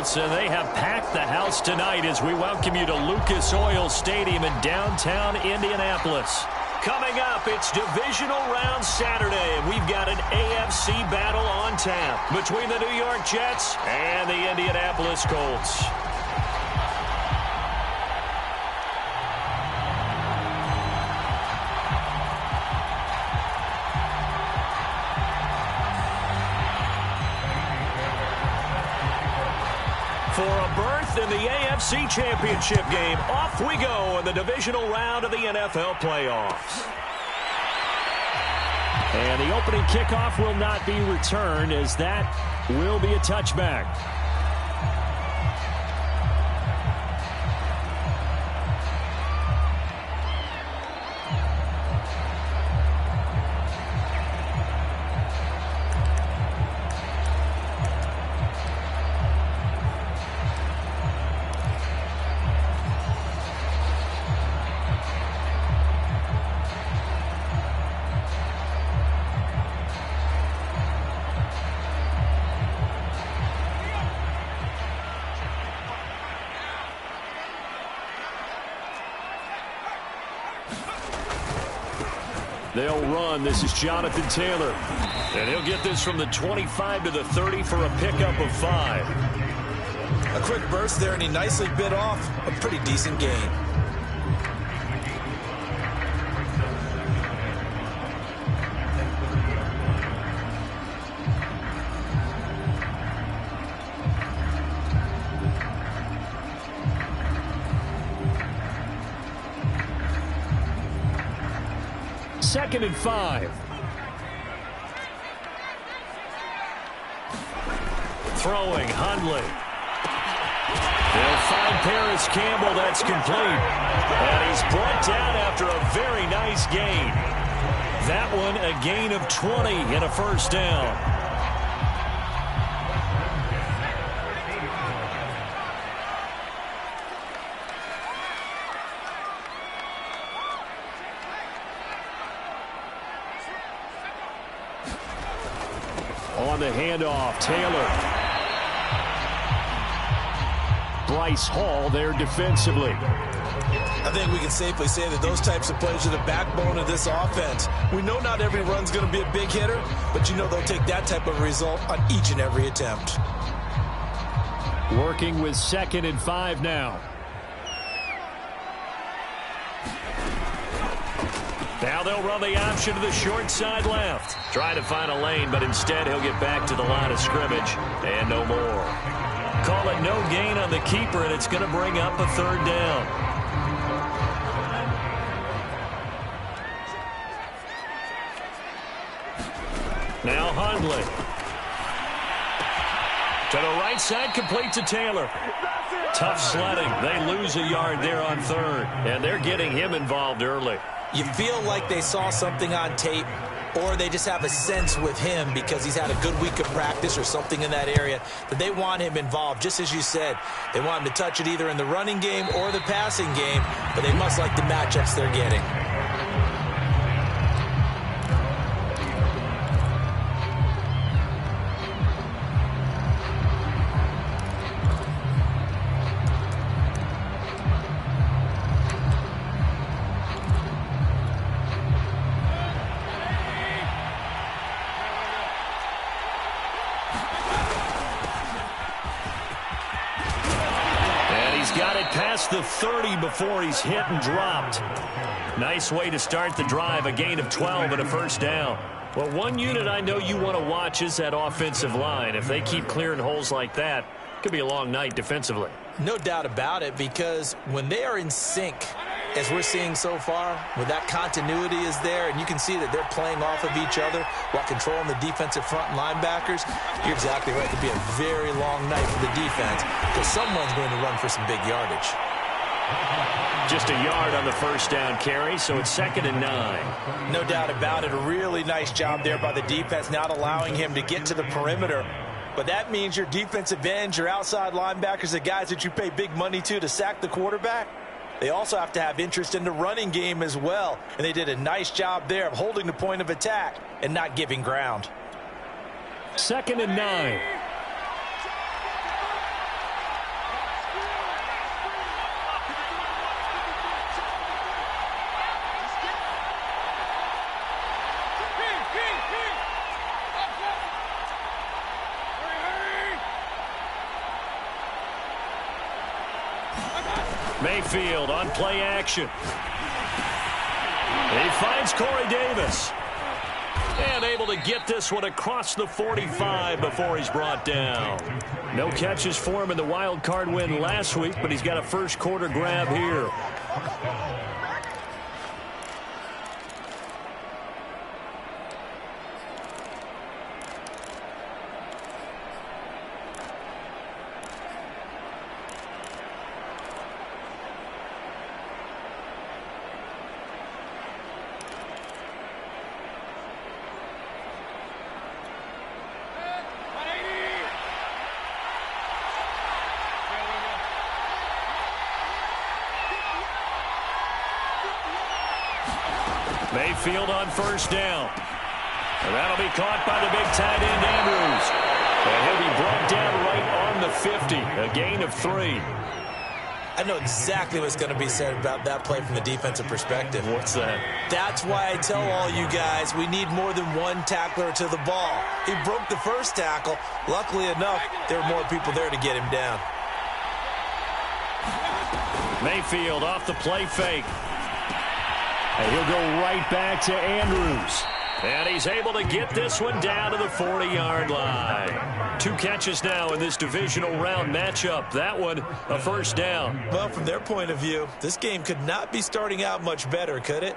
Colts, and they have packed the house tonight as we welcome you to Lucas Oil Stadium in downtown Indianapolis. Coming up, it's Divisional Round Saturday, and we've got an AFC battle on tap between the New York Jets and the Indianapolis Colts. For a berth in the AFC Championship game, off we go in the divisional round of the NFL playoffs. And the opening kickoff will not be returned, as that will be a touchback. They'll run. This is Jonathan Taylor. And he'll get this from the 25 to the 30 for a pickup of 5. A quick burst there, and he nicely bit off a pretty decent gain. Second and 5. Throwing, Hundley. They'll find Paris Campbell. That's complete. And he's brought down after a very nice gain. That one a gain of 20 and a first down. On the handoff, Taylor. Bryce Hall there defensively. I think we can safely say that those types of plays are the backbone of this offense. We know not every run's going to be a big hitter, but you know they'll take that type of result on each and every attempt. Working with 2nd and 5 now. Now they'll run the option to the short side left. Trying to find a lane, but instead he'll get back to the line of scrimmage. And no more. Call it no gain on the keeper, and it's going to bring up a 3rd down. Now Hundley. To the right side, complete to Taylor. Tough sledding. They lose a yard there on 3rd, and they're getting him involved early. You feel like they saw something on tape, or they just have a sense with him because he's had a good week of practice or something in that area that they want him involved. Just as you said, they want him to touch it either in the running game or the passing game, but they must like the matchups they're getting. The 30 before he's hit and dropped. Nice way to start the drive. A gain of 12 and a first down. Well, one unit I know you want to watch is that offensive line. If they keep clearing holes like that, it could be a long night defensively. No doubt about it, because when they are in sync, as we're seeing so far, when that continuity is there and you can see that they're playing off of each other while controlling the defensive front and linebackers, you're exactly right. It could be a very long night for the defense because someone's going to run for some big yardage. Just a yard on the first down carry, so it's 2nd and 9. No doubt about it. A really nice job there by the defense, not allowing him to get to the perimeter. But that means your defensive ends, your outside linebackers, the guys that you pay big money to sack the quarterback, they also have to have interest in the running game as well. And they did a nice job there of holding the point of attack and not giving ground. 2nd and 9. Mayfield on play action. He finds Corey Davis. And able to get this one across the 45 before he's brought down. No catches for him in the wild card win last week, but he's got a first quarter grab here. Mayfield on first down. And that'll be caught by the big tight end, Andrews. And he'll be brought down right on the 50. A gain of 3. I know exactly what's going to be said about that play from the defensive perspective. What's that? That's why I tell all you guys we need more than one tackler to the ball. He broke the first tackle. Luckily enough, there were more people there to get him down. Mayfield off the play fake. And he'll go right back to Andrews. And he's able to get this one down to the 40-yard line. 2 catches now in this divisional round matchup. That one, a first down. Well, from their point of view, this game could not be starting out much better, could it?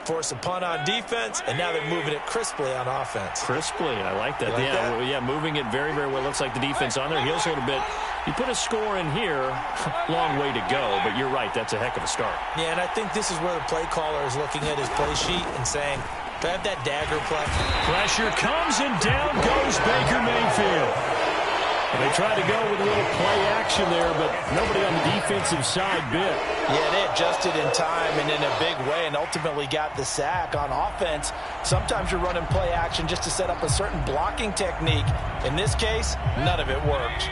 Force a punt on defense, and now they're moving it crisply on offense. Crisply, I like that. Yeah, moving it very, very well. Looks like the defense on their heels a little bit. You put a score in here, long way to go, but you're right, that's a heck of a start. Yeah, and I think this is where the play caller is looking at his play sheet and saying, do I have that dagger play? Pressure comes, and down goes Baker Mayfield. And they tried to go with a little play action there, but nobody on the defensive side bit. Yeah, they adjusted in time and in a big way and ultimately got the sack on offense. Sometimes you're running play action just to set up a certain blocking technique. In this case, none of it worked.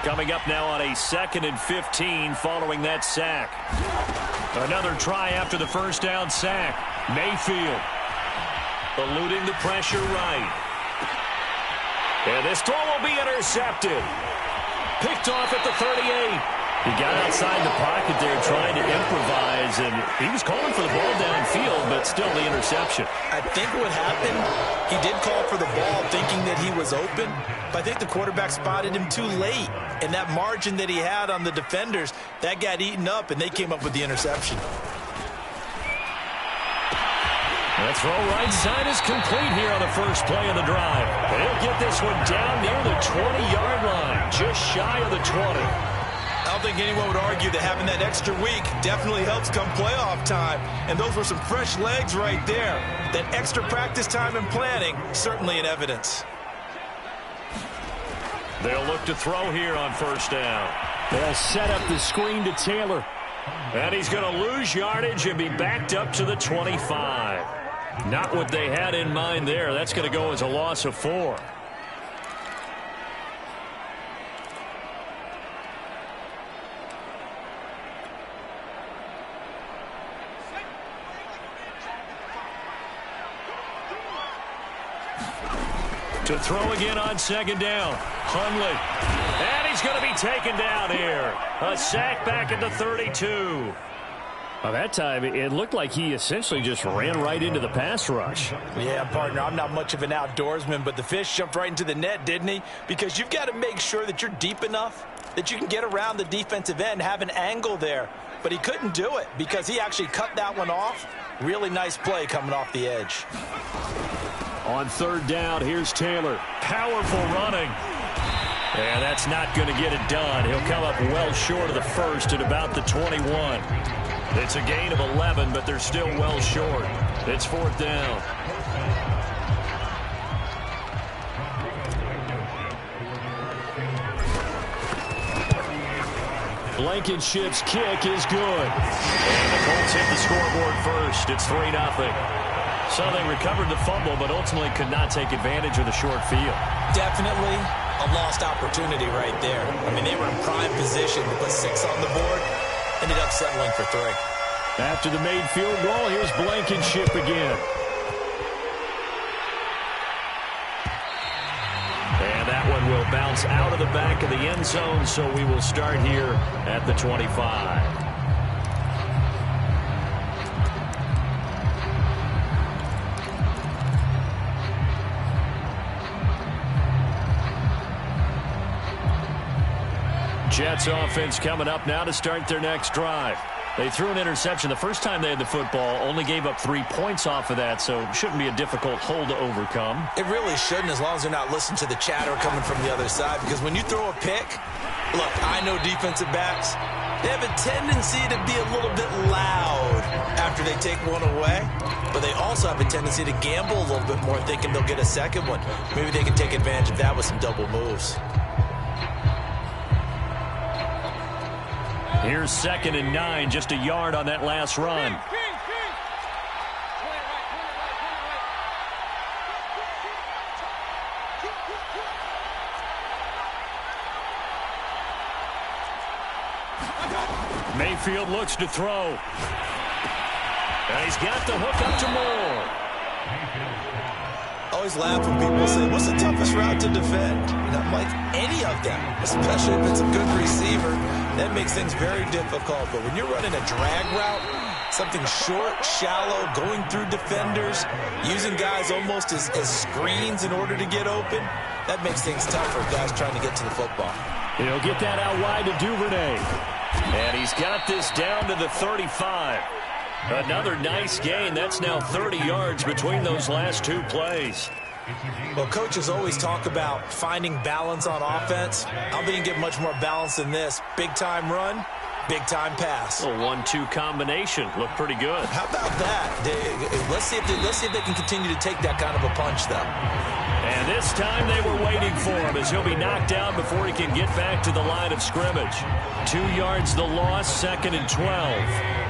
Coming up now on a 2nd and 15 following that sack. Another try after the first down sack. Mayfield eluding the pressure right. And this throw will be intercepted. Picked off at the 38. He got outside the pocket there trying to improvise, and he was calling for the ball downfield, but still the interception. I think what happened, he did call for the ball thinking that he was open, but I think the quarterback spotted him too late. And that margin that he had on the defenders, that got eaten up, and they came up with the interception. That throw right side is complete here on the first play of the drive. And he'll get this one down near the 20-yard line, just shy of the 20. I don't think anyone would argue that having that extra week definitely helps come playoff time. And those were some fresh legs right there. That extra practice time and planning, certainly in evidence. They'll look to throw here on first down. They'll set up the screen to Taylor. And he's going to lose yardage and be backed up to the 25. Not what they had in mind there. That's going to go as a loss of 4. To throw again on second down. Hundley. And he's going to be taken down here. A sack back at the 32. Well, that time, it looked like he essentially just ran right into the pass rush. Yeah, partner, I'm not much of an outdoorsman, but the fish jumped right into the net, didn't he? Because you've got to make sure that you're deep enough that you can get around the defensive end, have an angle there. But he couldn't do it because he actually cut that one off. Really nice play coming off the edge. On third down, here's Taylor. Powerful running. And that's not going to get it done. He'll come up well short of the first at about the 21. It's a gain of 11, but they're still well short. It's fourth down. Blankenship's kick is good. And the Colts hit the scoreboard first. It's 3-0. So they recovered the fumble, but ultimately could not take advantage of the short field. Definitely a lost opportunity right there. I mean, they were in prime position to put 6 on the board. Ended up settling for 3. After the made field goal, here's Blankenship again. And that one will bounce out of the back of the end zone, so we will start here at the 25. Jets offense coming up now to start their next drive. They threw an interception the first time they had the football, only gave up 3 points off of that, so it shouldn't be a difficult hole to overcome. It really shouldn't, as long as they're not listening to the chatter coming from the other side, because when you throw a pick, look, I know defensive backs, they have a tendency to be a little bit loud after they take one away, but they also have a tendency to gamble a little bit more, thinking they'll get a second one. Maybe they can take advantage of that with some double moves. Here's 2nd and 9, just a yard on that last run. Mayfield looks to throw. And he's got the hook up to Moore. I always laugh when people say, what's the toughest route to defend? And I'm like, any of them, especially if it's a good receiver. That makes things very difficult. But when you're running a drag route, something short, shallow, going through defenders, using guys almost as screens in order to get open, that makes things tough for guys trying to get to the football. He'll get that out wide to Duvernay. And he's got this down to the 35. Another nice gain. That's now 30 yards between those last 2 plays. Well, coaches always talk about finding balance on offense. I don't think you can get much more balance than this. Big-time run, big-time pass. A 1-2 combination. Looked pretty good. How about that? Let's see if they can continue to take that kind of a punch, though. And this time they were waiting for him as he'll be knocked down before he can get back to the line of scrimmage. 2 yards the loss, 2nd and 12.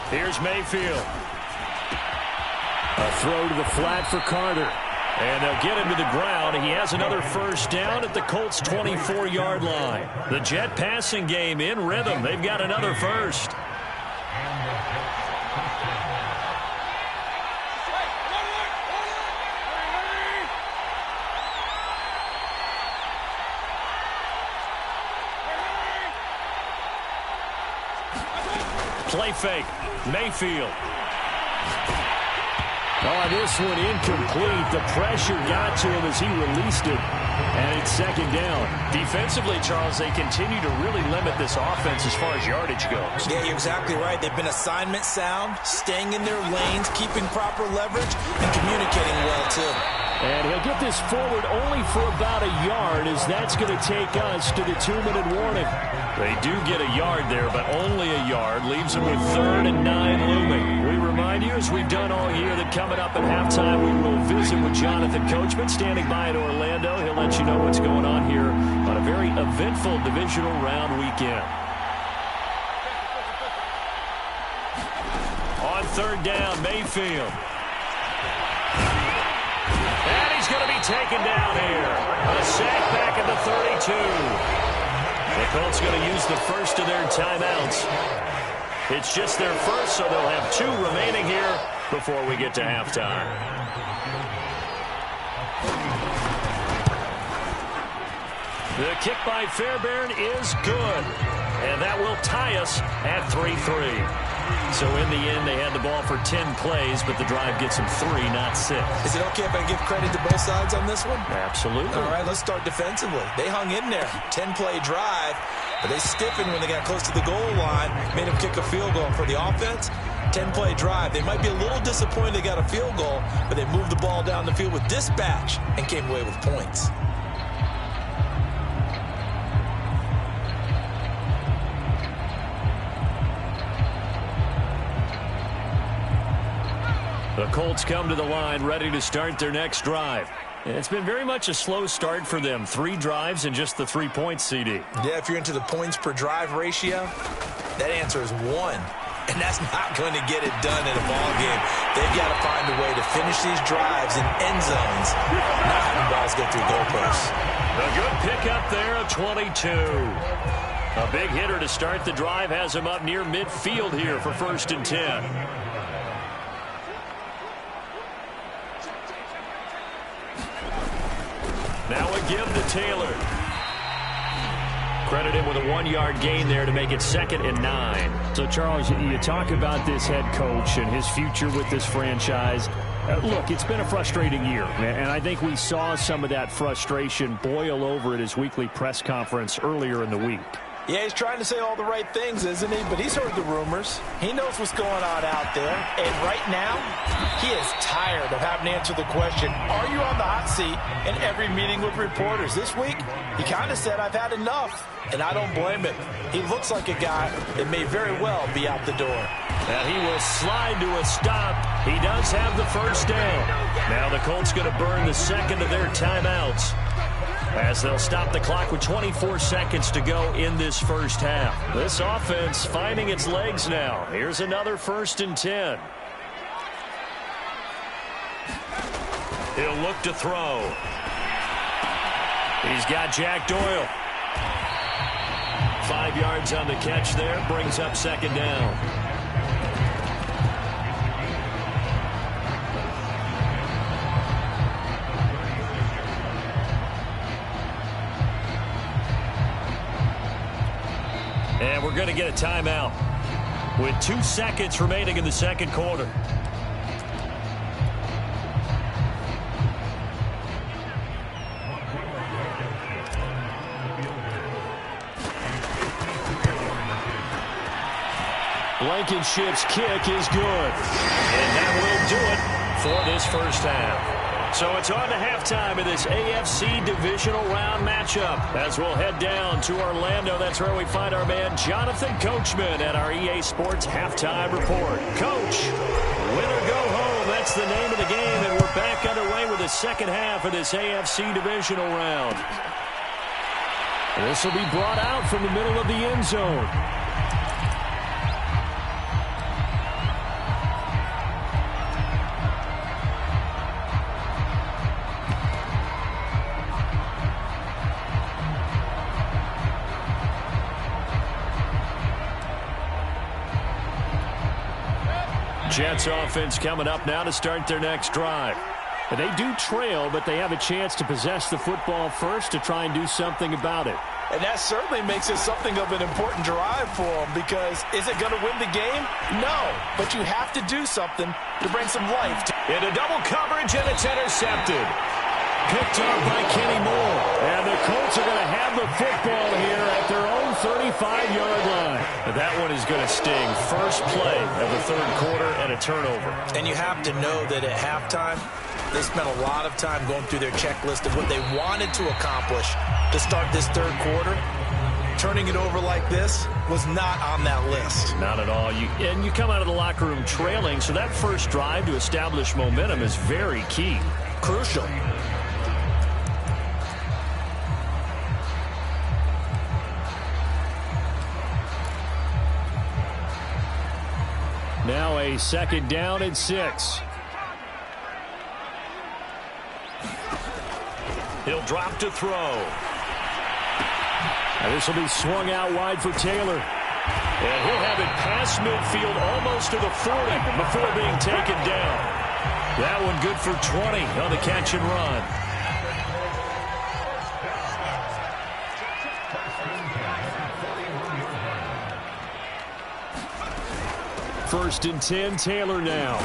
Here's Mayfield. A throw to the flat for Carter. And they'll get him to the ground. He has another first down at the Colts' 24-yard line. The Jet passing game in rhythm. They've got another first. Play fake. Mayfield. Oh, this one incomplete. The pressure got to him as he released it. And it's 2nd down. Defensively, Charles, they continue to really limit this offense as far as yardage goes. Yeah, you're exactly right. They've been assignment sound, staying in their lanes, keeping proper leverage, and communicating well, too. And he'll get this forward only for about a yard, as that's going to take us to the 2-minute warning. They do get a yard there, but only a yard. Leaves them with 3rd and 9 looming. We remind you, as we've done all year, that coming up at halftime, we will visit with Jonathan Coachman, standing by in Orlando. He'll let you know what's going on here on a very eventful divisional round weekend. On 3rd down, Mayfield. And he's going to be taken down here. A sack back at the 32. The Colts going to use the first of their timeouts. It's just their first, so they'll have 2 remaining here before we get to halftime. The kick by Fairbairn is good. And that will tie us at 3-3. So in the end, they had the ball for 10 plays, but the drive gets them 3, not 6. Is it okay if I give credit to both sides on this one? Absolutely. All right, let's start defensively. They hung in there. 10-play drive, but they stiffened when they got close to the goal line, made them kick a field goal. For the offense, 10-play drive. They might be a little disappointed they got a field goal, but they moved the ball down the field with dispatch and came away with points. The Colts come to the line ready to start their next drive. It's been very much a slow start for them. 3 drives and just the 3 points, CD. Yeah, if you're into the points per drive ratio, that answer is 1. And that's not going to get it done in a ball game. They've got to find a way to finish these drives in end zones, not having balls go through goalposts. A good pickup there of 22. A big hitter to start the drive has him up near midfield here for 1st and 10. Now a give to Taylor. Credit him with a 1-yard gain there to make it 2nd and 9. So, Charles, you talk about this head coach and his future with this franchise. Look, it's been a frustrating year, and I think we saw some of that frustration boil over at his weekly press conference earlier in the week. Yeah, he's trying to say all the right things, isn't he? But he's heard the rumors. He knows what's going on out there. And right now, he is tired of having to answer the question, are you on the hot seat in every meeting with reporters? This week, he kind of said, I've had enough. And I don't blame him. He looks like a guy that may very well be out the door. And he will slide to a stop. He does have the first down. Now the Colts going to burn the second of their timeouts, as they'll stop the clock with 24 seconds to go in this first half. This offense finding its legs now. Here's another 1st and 10. He'll look to throw. He's got Jack Doyle. 5 yards on the catch there. Brings up 2nd down. And we're going to get a timeout with 2 seconds remaining in the second quarter. Blankenship's kick is good. And that will do it for this first half. So it's on to halftime in this AFC divisional round matchup as we'll head down to Orlando. That's where we find our man Jonathan Coachman at our EA Sports Halftime Report. Coach, win or go home, that's the name of the game, and we're back underway with the second half of this AFC divisional round. This will be brought out from the middle of the end zone. Jets offense coming up now to start their next drive. They do trail, but they have a chance to possess the football first to try and do something about it. And that certainly makes it something of an important drive for them, because is it going to win the game? No, but you have to do something to bring some life. Into double coverage, and it's intercepted. Picked up by Kenny Moore. And the Colts are going to have the football here at their own 35-yard line. But that one is going to sting. First play of the third quarter and a turnover. And you have to know that at halftime, they spent a lot of time going through their checklist of what they wanted to accomplish to start this third quarter. Turning it over like this was not on that list. Not at all. And you come out of the locker room trailing, so that first drive to establish momentum is very key. Crucial. Now a 2nd down and 6. He'll drop to throw. And this will be swung out wide for Taylor. And he'll have it past midfield almost to the 40 before being taken down. That one good for 20 on the catch and run. First and 10, Taylor now.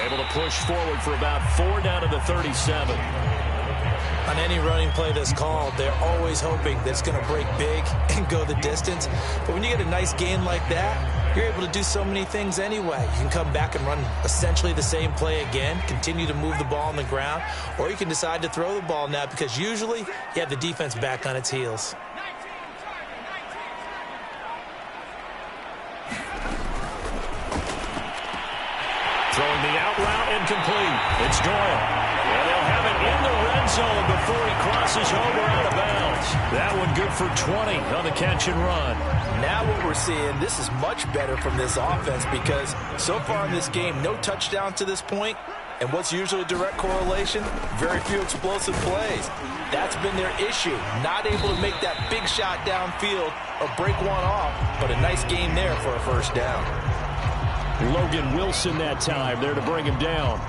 Able to push forward for about 4 down to the 37. On any running play that's called, they're always hoping that it's going to break big and go the distance. But when you get a nice gain like that, you're able to do so many things anyway. You can come back and run essentially the same play again, continue to move the ball on the ground, or you can decide to throw the ball now, because usually you have the defense back on its heels. Throwing the out route, incomplete. It's Doyle. And they'll have it in the red zone before he crosses over out of bounds. That one good for 20 on the catch and run. Now what we're seeing, this is much better from this offense, because so far in this game, no touchdown to this point. And what's usually a direct correlation? Very few explosive plays. That's been their issue. Not able to make that big shot downfield or break one off, but a nice gain there for a first down. Logan Wilson that time there to bring him down.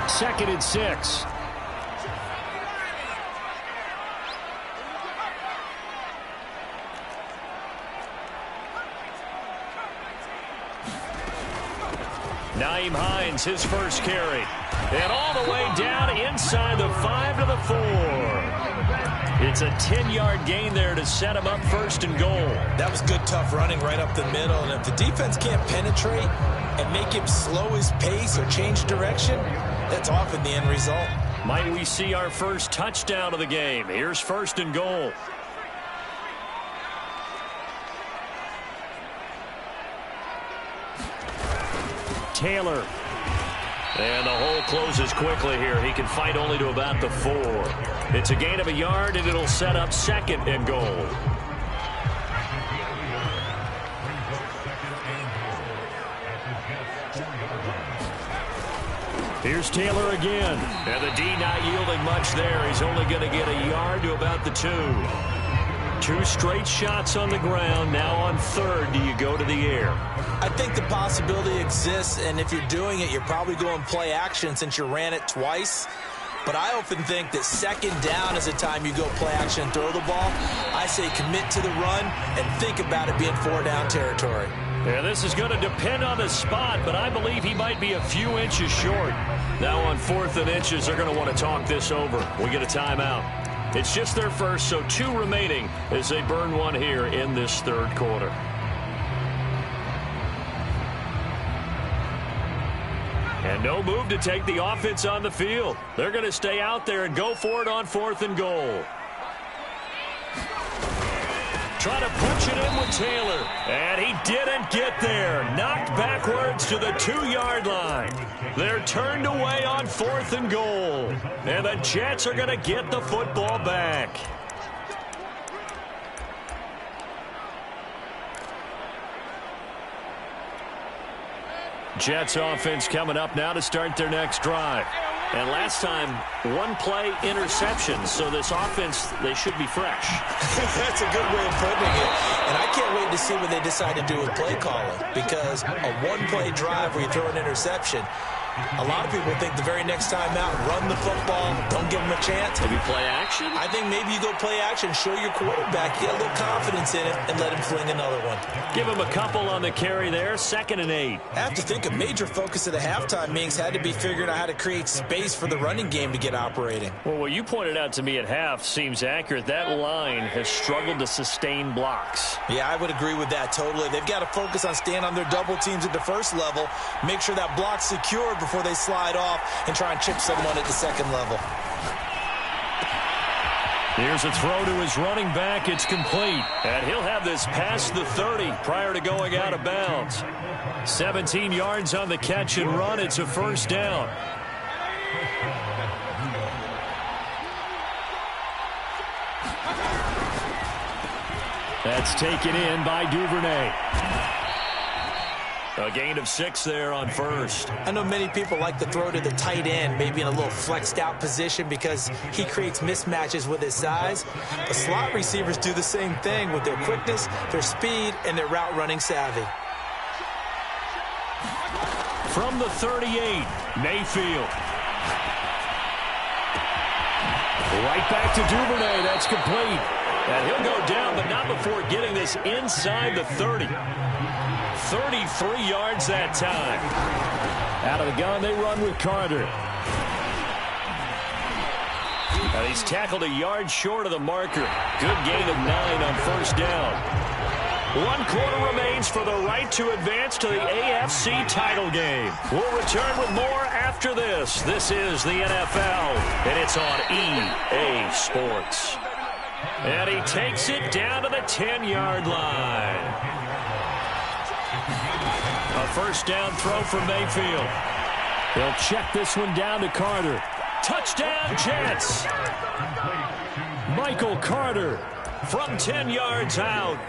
Second and 6. Nyheim Hines, his first carry. And all the way down inside the 5 to the 4. It's a 10-yard gain there to set him up first and goal. That was good, tough running right up the middle. And if the defense can't penetrate and make him slow his pace or change direction, that's often the end result. Might we see our first touchdown of the game? Here's first and goal. Taylor. And the hole closes quickly here. He can fight only to about the 4. It's a gain of a yard, and it'll set up second and goal. Here's Taylor again. And the D not yielding much there. He's only going to get a yard to about the 2. 2 straight shots on the ground. Now on third, do you go to the air? I think the possibility exists, and if you're doing it, you're probably going play action since you ran it twice. But I often think that second down is the time you go play action and throw the ball. I say commit to the run and think about it being 4-down territory. Yeah, this is going to depend on the spot, but I believe he might be a few inches short. Now on 4th and inches, they're going to want to talk this over. We get a timeout. It's just their first, so 2 remaining as they burn one here in this third quarter. And no move to take the offense on the field. They're going to stay out there and go for it on 4th and goal. Try to punch it in with Taylor. And he didn't get there. Knocked backwards to the 2-yard line. They're turned away on 4th and goal. And the Jets are going to get the football back. Jets offense coming up now to start their next drive. And last time, 1-play interception. So this offense, they should be fresh. That's a good way of putting it. And I can't wait to see what they decide to do with play calling. Because a 1-play drive where you throw an interception, a lot of people think the very next time out, run the football, don't give them a chance. Maybe play action? I think maybe you go play action, show your quarterback, get a little confidence in it, and let him fling another one. Give him a couple on the carry there, 2nd and 8. I have to think a major focus of the halftime meetings had to be figuring out how to create space for the running game to get operating. Well, what you pointed out to me at half seems accurate. That line has struggled to sustain blocks. Yeah, I would agree with that totally. They've got to focus on staying on their double teams at the first level, make sure that block's secured before they slide off and try and chip someone at the second level. Here's a throw to his running back. It's complete. And he'll have this past the 30 prior to going out of bounds. 17 yards on the catch and run. It's a first down. That's taken in by Duvernay. A gain of 6 there on first. I know many people like to throw to the tight end, maybe in a little flexed out position because he creates mismatches with his size. The slot receivers do the same thing with their quickness, their speed, and their route running savvy. From the 38, Mayfield. Right back to Duvernay. That's complete. And he'll go down, but not before getting this inside the 30. 33 yards that time. Out of the gun, they run with Carter. And he's tackled a yard short of the marker. Good gain of 9 on first down. 1 quarter remains for the right to advance to the AFC title game. We'll return with more after this. This is the NFL, and it's on EA Sports. And he takes it down to the 10-yard line. A first down throw from Mayfield. They'll check this one down to Carter. Touchdown, Jets. Michael Carter from 10 yards out.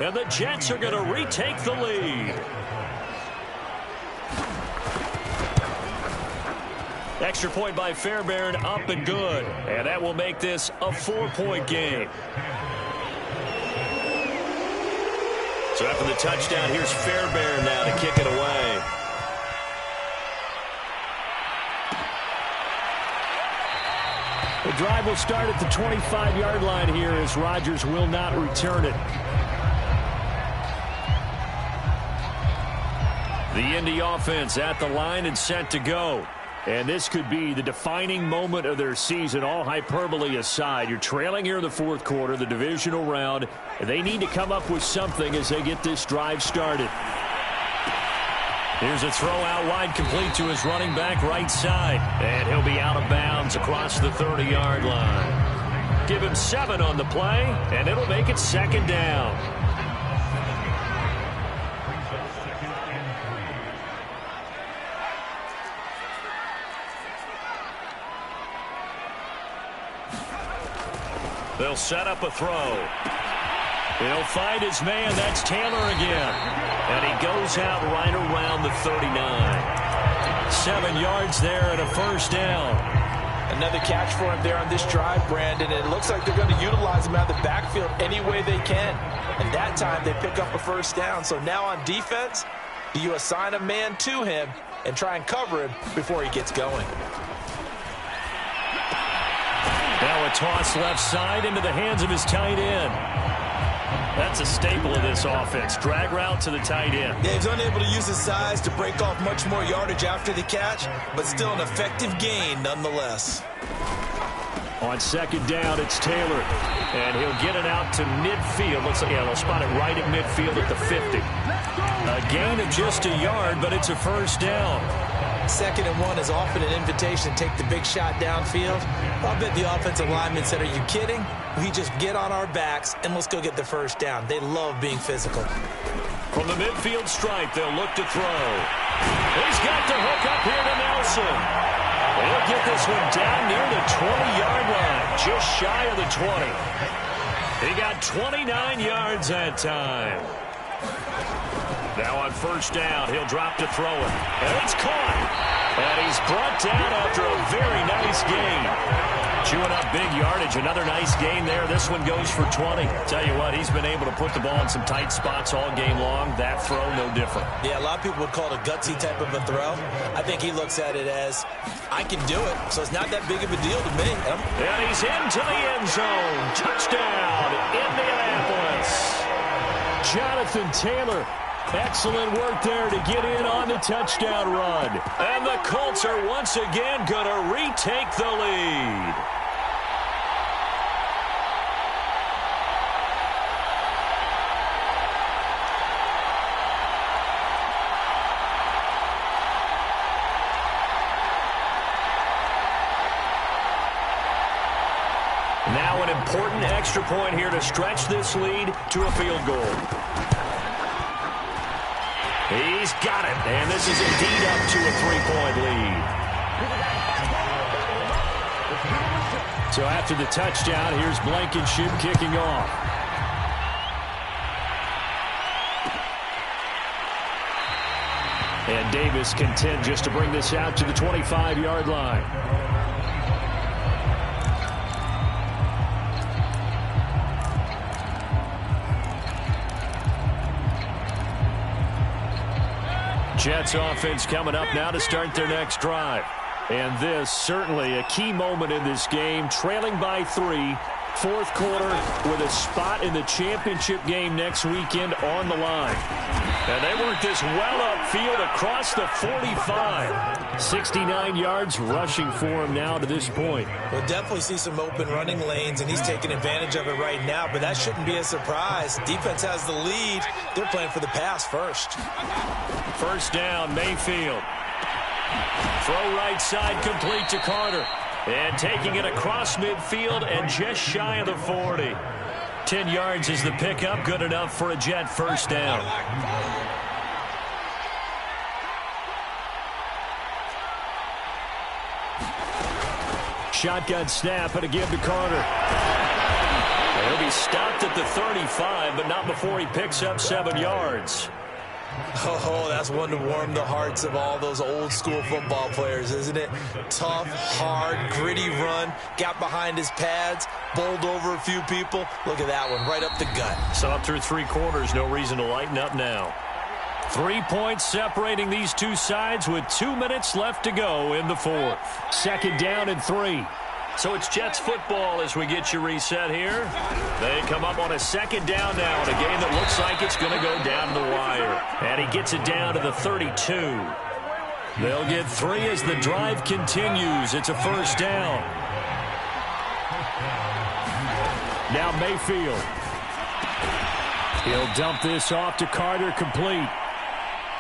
And the Jets are going to retake the lead. Extra point by Fairbairn, up and good. And that will make this a 4-point game. So after the touchdown, here's Fairbairn now to kick it away. The drive will start at the 25-yard line here as Rodgers will not return it. The Indy offense at the line and set to go. And this could be the defining moment of their season, all hyperbole aside. You're trailing here in the fourth quarter, the divisional round. And they need to come up with something as they get this drive started. Here's a throw out wide, complete to his running back right side. And he'll be out of bounds across the 30-yard line. Give him 7 on the play, and it'll make it second down. They'll set up a throw. He'll find his man. That's Taylor again. And he goes out right around the 39. 7 yards there and a first down. Another catch for him there on this drive, Brandon. And it looks like they're going to utilize him out of the backfield any way they can. And that time they pick up a first down. So now on defense, do you assign a man to him and try and cover him before he gets going? Now a toss left side into the hands of his tight end. That's a staple of this offense. Drag route to the tight end. Yeah, he's unable to use his size to break off much more yardage after the catch, but still an effective gain nonetheless. On second down, it's Taylor. And he'll get it out to midfield. Looks like, yeah, they'll spot it right at midfield at the 50. A gain of just a yard, but it's a first down. 2nd and 1 is often an invitation to take the big shot downfield. I'll bet the offensive lineman said, are you kidding? We just get on our backs and let's go get the first down. They love being physical. From the midfield stripe, they'll look to throw. He's got to hook up here to Nelson. He'll get this one down near the 20-yard line, just shy of the 20. He got 29 yards that time. Now on first down, he'll drop to throw it. And it's caught. And he's brought down after a very nice gain. Chewing up big yardage. Another nice gain there. This one goes for 20. Tell you what, he's been able to put the ball in some tight spots all game long. That throw, no different. Yeah, a lot of people would call it a gutsy type of a throw. I think he looks at it as, I can do it, so it's not that big of a deal to me. And he's into the end zone. Touchdown, Indianapolis. Jonathan Taylor. Excellent work there to get in on the touchdown run. And the Colts are once again going to retake the lead. Now an important extra point here to stretch this lead to a field goal. He's got it, and this is indeed up to a 3-point lead. So after the touchdown, here's Blankenship kicking off. And Davis content just to bring this out to the 25-yard line. Jets offense coming up now to start their next drive. And this certainly a key moment in this game, trailing by 3, fourth quarter with a spot in the championship game next weekend on the line. And they work this well upfield across the 45. 69 yards rushing for him now to this point. We'll definitely see some open running lanes, and he's taking advantage of it right now, but that shouldn't be a surprise. Defense has the lead. They're playing for the pass first. First down, Mayfield. Throw right side, complete to Carter. And taking it across midfield and just shy of the 40. 10 yards is the pickup, good enough for a Jet first down. Shotgun snap and a give to Carter. He'll be stopped at the 35, but not before he picks up 7 yards. Oh, that's one to warm the hearts of all those old school football players, isn't it? Tough, hard, gritty run, got behind his pads, bowled over a few people. Look at that one, right up the gut. So up through 3 quarters, no reason to lighten up now. 3 points separating these two sides with 2 minutes left to go in the fourth. Second down and 3. So it's Jets football as we get you reset here. They come up on a second down now in a game that looks like it's going to go down to the wire. And he gets it down to the 32. They'll get 3 as the drive continues. It's a first down. Now Mayfield. He'll dump this off to Carter, complete.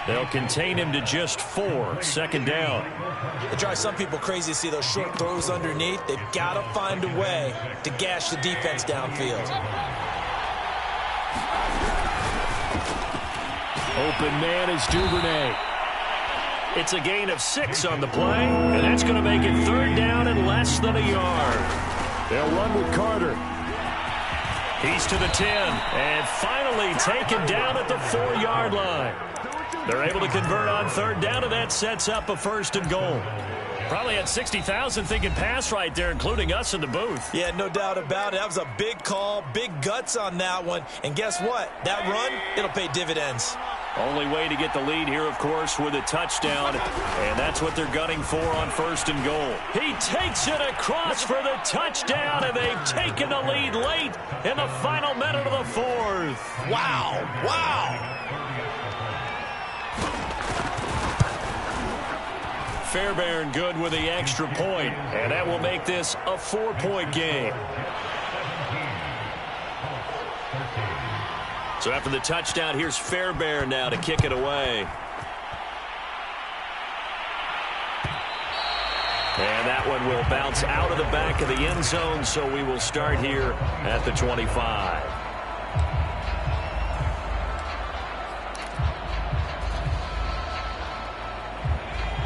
They'll contain him to just 4. Second down. It drives some people crazy to see those short throws underneath. They've got to find a way to gash the defense downfield. Open man is Duvernay. It's a gain of 6 on the play, and that's going to make it third down and less than a yard. They'll run with Carter. He's to the 10, and finally taken down at the 4-yard line. They're able to convert on third down, and that sets up a first and goal. Probably had 60,000 thinking pass right there, including us in the booth. Yeah, no doubt about it. That was a big call, big guts on that one. And guess what? That run, it'll pay dividends. Only way to get the lead here, of course, with a touchdown. And that's what they're gunning for on first and goal. He takes it across for the touchdown, and they've taken the lead late in the final minute of the fourth. Wow, wow. Fairbairn good with the extra point, and that will make this a 4-point game. So after the touchdown, here's Fairbairn now to kick it away. And that one will bounce out of the back of the end zone, so we will start here at the 25.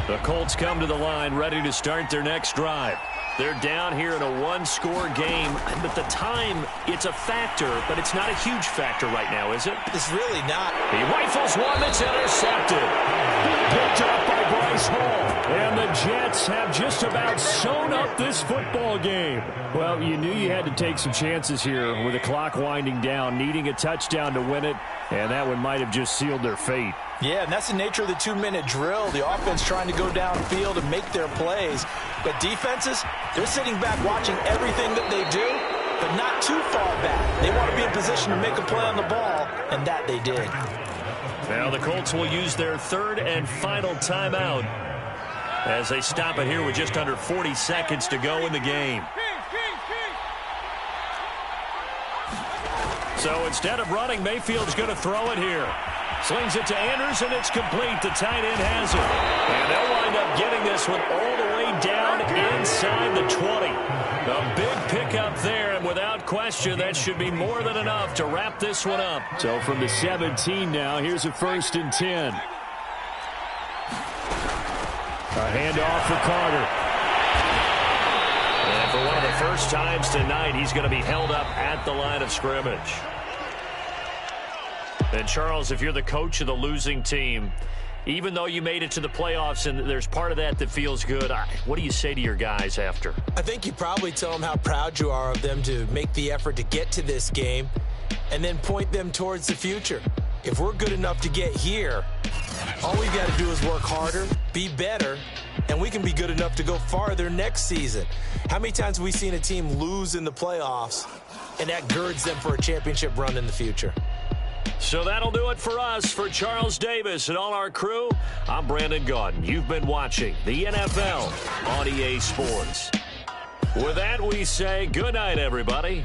The Colts come to the line ready to start their next drive. They're down here in a one-score game, but the time, it's a factor, but it's not a huge factor right now, is it? It's really not. He rifles one that's intercepted. Picked up by Bryce Hall. And the Jets have just about sewn up this football game. Well, you knew you had to take some chances here with the clock winding down, needing a touchdown to win it, and that one might have just sealed their fate. Yeah, and that's the nature of the 2-minute drill. The offense trying to go downfield and make their plays. But defenses, they're sitting back watching everything that they do, but not too far back. They want to be in position to make a play on the ball, and that they did. Now the Colts will use their third and final timeout as they stop it here with just under 40 seconds to go in the game. So instead of running, Mayfield's going to throw it here. Slings it to Anders, and it's complete. The tight end has it. And they'll wind up getting this one all the way down inside the 20. A big pickup there, and without question, that should be more than enough to wrap this one up. So from the 17 now, here's a first and 10. A handoff for Carter. And for one of the first times tonight, he's going to be held up at the line of scrimmage. And, Charles, if you're the coach of the losing team, even though you made it to the playoffs and there's part of that that feels good, what do you say to your guys after? I think you probably tell them how proud you are of them to make the effort to get to this game and then point them towards the future. If we're good enough to get here, all we've got to do is work harder, be better, and we can be good enough to go farther next season. How many times have we seen a team lose in the playoffs, and that girds them for a championship run in the future? So that'll do it for us. For Charles Davis and all our crew, I'm Brandon Gaudin. You've been watching the NFL on EA Sports. With that, we say good night, everybody.